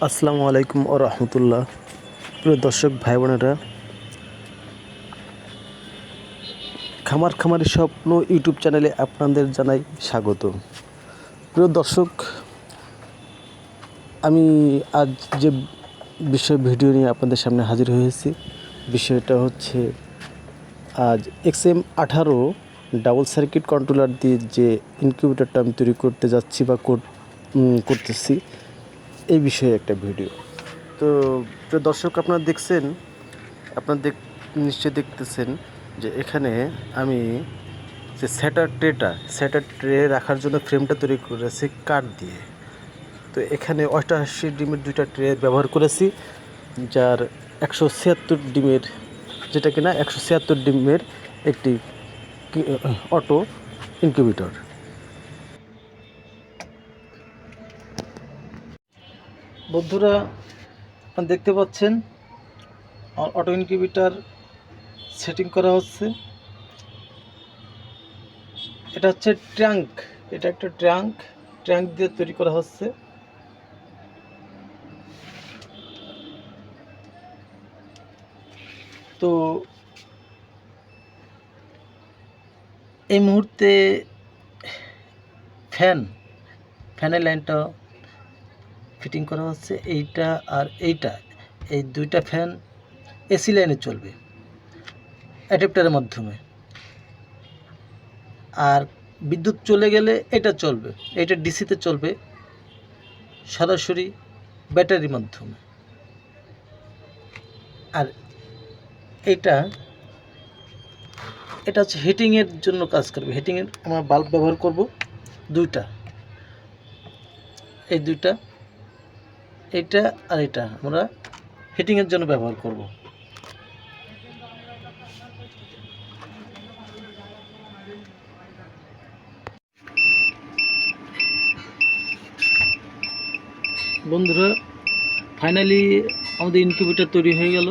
আসসালামু আলাইকুম ও রহমতুল্লাহ। প্রিয় দর্শক ভাই বোনেরা, খামারি স্বপ্ন ইউটিউব চ্যানেলে আপনাদের জানাই স্বাগত। প্রিয় দর্শক, আমি আজ যে ভিডিও নিয়ে আপনাদের সামনে হাজির হয়েছি, বিষয়টা হচ্ছে আজ XM18 ডাবল সার্কিট কন্ট্রোলার দিয়ে যে ইনকিউবেটরটা আমি তৈরি করতে যাচ্ছি বা করতেছি, এই বিষয়ে একটা ভিডিও। তো প্রিয় দর্শক, আপনারা নিশ্চয়ই দেখতেছেন যে এখানে আমি যে স্যাটার ট্রে রাখার জন্য ফ্রেমটা তৈরি করেছি কাঠ দিয়ে। তো এখানে 88 ডিমের দুইটা ট্রে ব্যবহার করেছি, যার 176 ডিমের, যেটা কিনা 176 ডিমের একটি অটো ইনকিউবেটর। বন্ধুরা, আপনারা দেখতে পাচ্ছেন অটো ইনকিউবেটর সেটিং করা হচ্ছে। এটা হচ্ছে ট্যাঙ্ক, এটা একটা ট্যাঙ্ক দিয়ে তৈরি করা হচ্ছে। তো এই মুহূর্তে ফ্যানের লাইনটা ফিটিং করা হচ্ছে। এইটা আর এইটা, এই দুইটা ফ্যান এসি লাইনে চলবে অ্যাডাপ্টারের মাধ্যমে, আর বিদ্যুৎ চলে গেলে এটা চলবে, এটা ডিসিতে চলবে সরাসরি ব্যাটারির মাধ্যমে। আর এটা হচ্ছে হিটিংয়ের জন্য কাজ করবে। হিটিংয়ের আমরা বাল্ব ব্যবহার করব দুইটা, এই দুইটা, এটা আর এটা আমরা হিটিংয়ের জন্য ব্যবহার করব। বন্ধুরা, ফাইনালি আমাদের ইনকিউবেটর তৈরি হয়ে গেল।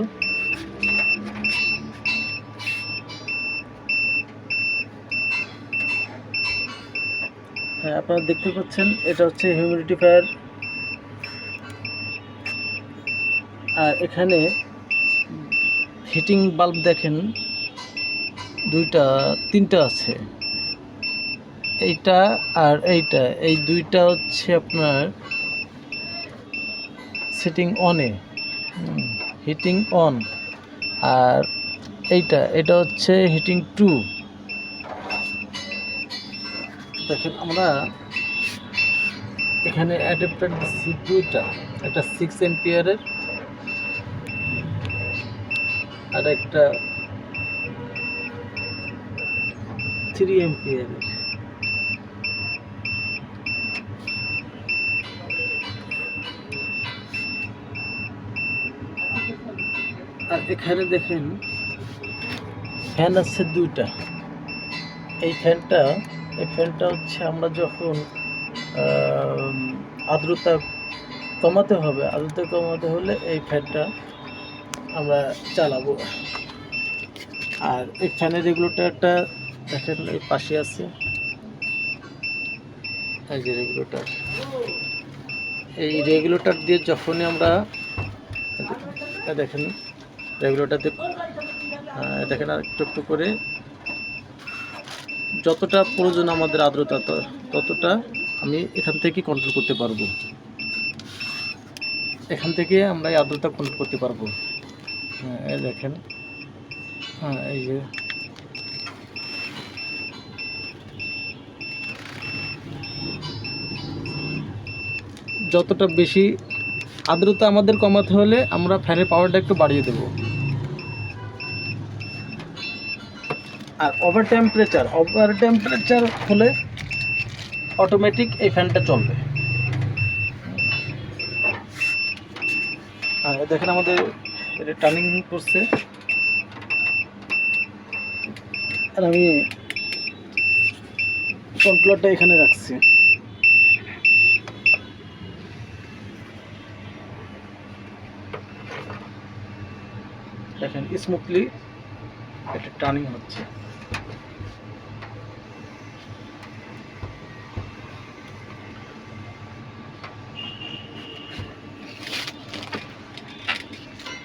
হ্যাঁ, আপনারা দেখতে পাচ্ছেন এটা হচ্ছে হিউমিডিফায়ার। আর এখানে হিটিং বাল্ব দেখেন তিনটা আছে, এইটা আর এইটা, এই দুইটা হচ্ছে আপনার সেটিং অনে, হিটিং অন। আর এটা হচ্ছে হিটিং টু। দেখেন আমরা এখানে অ্যাডাপ্টার দিচ্ছি দুইটা, একটা 6 এম্পিয়ারের আর একটা 3 এম্পিয়ারের। আর এখানে দেখেন ফ্যান আছে দুইটা। এই ফ্যানটা হচ্ছে আমরা যখন আর্দ্রতা কমাতে হলে এই ফ্যানটা আমরা চালাবো। আর এই ফ্যানের রেগুলেটরটা দেখেন এই পাশে আছে, এই যে রেগুলেটর। এই রেগুলেটর দিয়ে যখনই আমরা দেখেন রেগুলেটরতে দেখেন আর একটু করে যতটা প্রয়োজন আমাদের আর্দ্রতা, ততটা আমি এখান থেকে কন্ট্রোল করতে পারবো। এখান থেকে আমরা এই আর্দ্রতা কন্ট্রোল করতে পারবো। এই দেখেন, এই যে যতটা বেশি আর্দ্রতা আমাদের কমাতে হলে আমরা ফ্যানের পাওয়ারটা একটু বাড়িয়ে দেব। আর ওভার টেম্পারেচার হলে অটোমেটিক এই ফ্যানটা চলবে। দেখেন আমাদের এটা টার্নিং করছে, আর আমি কন্ট্রোলারটা এখানে রাখছি। দেখেন স্মুথলি এটা টার্নিং হচ্ছে।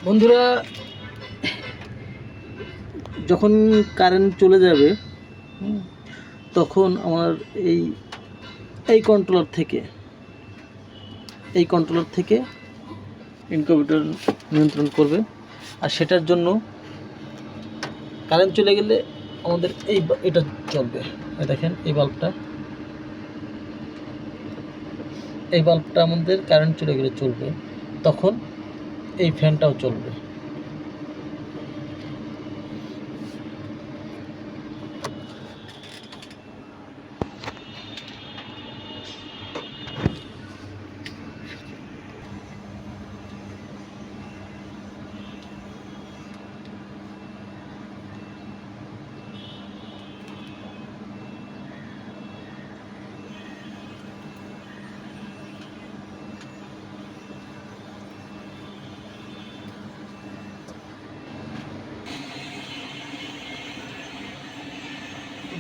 বন্ধুরা, যখন কারেন্ট চলে যাবে তখন আমার এই কন্ট্রোলার থেকে ইনকিউবেটর নিয়ন্ত্রণ করবে। আর সেটার জন্য কারেন্ট চলে গেলে আমাদের এটা চলবে। দেখেন এই বাল্বটা আমাদের কারেন্ট চলে গেলে চলবে, তখন এই ফ্যানটাও চলবে।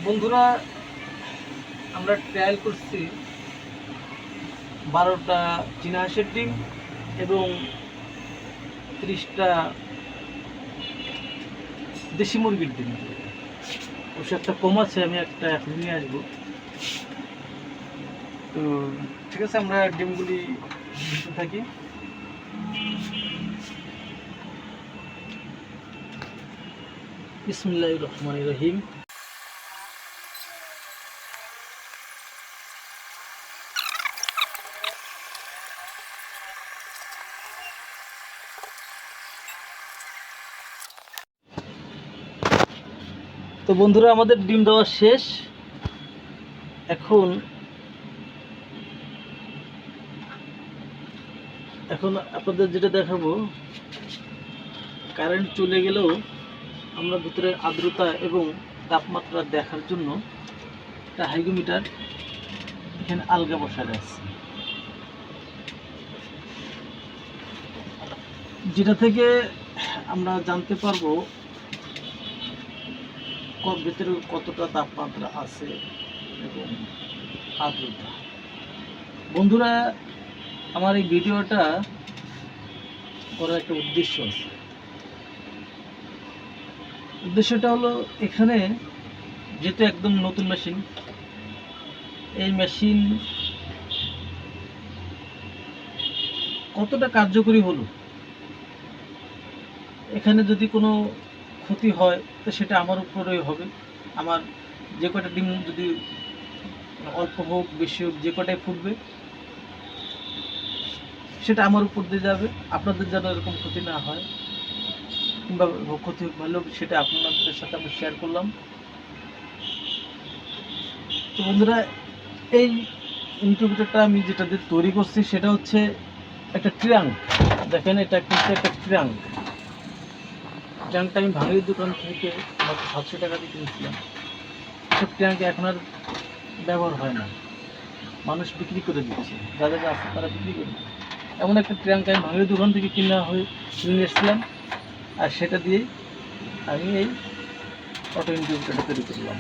বন্ধুরা, আমরা ট্রায়াল করছি 12টা চীনা হাঁসের ডিম এবং 30টা দেশি মুরগির ডিম। অবশ্য একটা কম আছে, আমি একটা এখন নিয়ে আসবো। তো ঠিক আছে, আমরা ডিমগুলি দিতে থাকি। বিসমিল্লাহির রহমানির রহিম। তো বন্ধুরা, আমাদের ডিম দেওয়া শেষ। এখন আপনাদের যেটা দেখাবো, কারেন্ট চলে গেলেও আমরা ভিতরে আর্দ্রতা এবং তাপমাত্রা দেখার জন্য একটা হাইগ্রোমিটার এখানে আলগা বসানো আছে, যেটা থেকে আমরা জানতে পারবো ভিতরে কতটা তাপমাত্রা আছে এবং আর্দ্রতা। বন্ধুরা, আমার এই ভিডিওটা করার একটা উদ্দেশ্য আছে। উদ্দেশ্যটা হলো, এখানে যেহেতু একদম নতুন মেশিন, এই মেশিন কতটা কার্যকরী হলো, এখানে যদি কোনো ক্ষতি হয় তো সেটা আমার উপরেই হবে। আমার যে কটা ডিম যদি অল্প হোক বেশি হোক, যে কটাই ফুটবে সেটা আমার উপর দিয়ে যাবে। আপনাদের যেন এরকম ক্ষতি না হয়, কিংবা ক্ষতি ভালো, সেটা আপনাদের সাথে আমি শেয়ার করলাম। তো বন্ধুরা, এই ইনকিউবেটরটা আমি যেটা দিয়ে তৈরি করছি সেটা হচ্ছে একটা ট্রাঙ্ক। দেখেন, এটা কিন্তু একটা ট্রাঙ্কটা আমি ভাঙির দোকান থেকে মাত্র 700 টাকা দিয়ে কিনেছিলাম। সব ট্রাঙ্ক এখন আর ব্যবহার হয় না, মানুষ বিক্রি করে দিচ্ছে, যাদের আছে তারা বিক্রি করে দিচ্ছে। এমন একটা ট্রাঙ্ক আমি ভাঙির দোকান থেকে কিনে এসেছিলাম, আর সেটা দিয়েই আমি এই অটো ইনকিউবেটরটা তৈরি করলাম।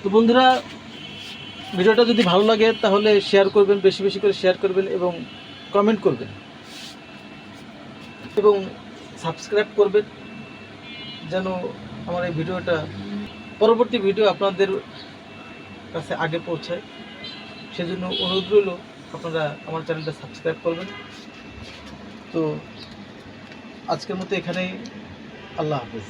তো বন্ধুরা, ভিডিওটা যদি ভালো লাগে তাহলে শেয়ার করবেন, বেশি বেশি করে শেয়ার করবেন এবং কমেন্ট করবেন এবং সাবস্ক্রাইব করবেন, যেন আমার এই ভিডিওটা পরবর্তী ভিডিও আপনাদের কাছে আগে পৌঁছায়। সেজন্য অনুরোধ রইল, আপনারা আমার চ্যানেলটা সাবস্ক্রাইব করবেন। তো আজকের মতো এখানেই, আল্লাহ হাফেজ।